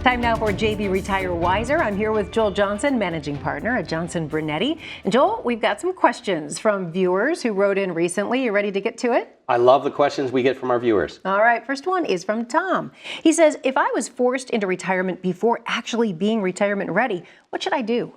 Time now for JB Retire Wiser. I'm here with Joel Johnson, managing partner at Johnson Brunetti. And Joel, we've got some questions from viewers who wrote in recently. You ready to get to it? I love the questions we get from our viewers. All right, first one is from Tom. He says, if I was forced into retirement before actually being retirement ready, what should I do?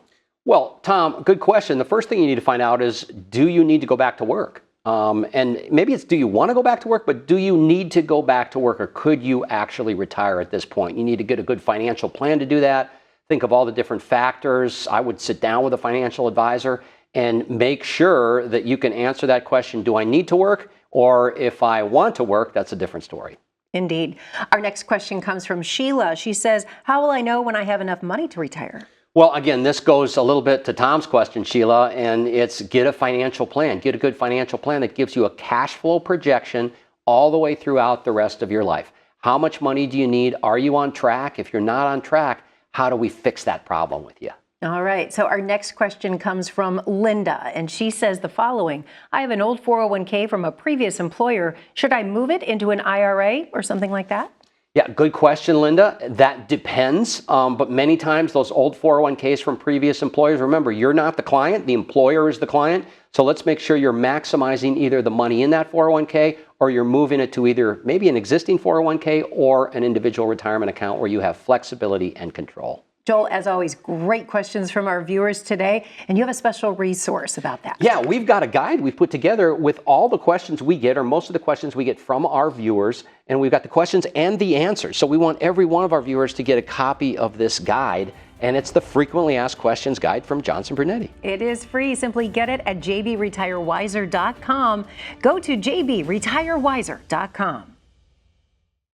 Well, Tom, good question. The first thing you need to find out is, do you need to go back to work? And maybe it's, do you want to go back to work, but do you need to go back to work, or could you actually retire at this point? You need to get a good financial plan to do that. Think of all the different factors. I would sit down with a financial advisor and make sure that you can answer that question. Do I need to work? Or if I want to work, that's a different story. Indeed. Our next question comes from Sheila. She says, how will I know when I have enough money to retire? Well, again, this goes a little bit to Tom's question, Sheila, and it's get a financial plan. Get a good financial plan that gives you a cash flow projection all the way throughout the rest of your life. How much money do you need? Are you on track? If you're not on track, how do we fix that problem with you? All right, so our next question comes from Linda, and she says the following. I have an old 401k from a previous employer. Should I move it into an IRA or something like that? Yeah, good question, Linda. That depends, but many times those old 401ks from previous employers, remember, you're not the client, the employer is the client. So let's make sure you're maximizing either the money in that 401k or you're moving it to either maybe an existing 401k or an individual retirement account where you have flexibility and control. Joel, as always, great questions from our viewers today, and you have a special resource about that. Yeah, we've got a guide we've put together with all the questions we get, or most of the questions we get from our viewers, and we've got the questions and the answers. So we want every one of our viewers to get a copy of this guide, and it's the Frequently Asked Questions Guide from Johnson Brunetti. It is free. Simply get it at jbretirewiser.com. Go to jbretirewiser.com.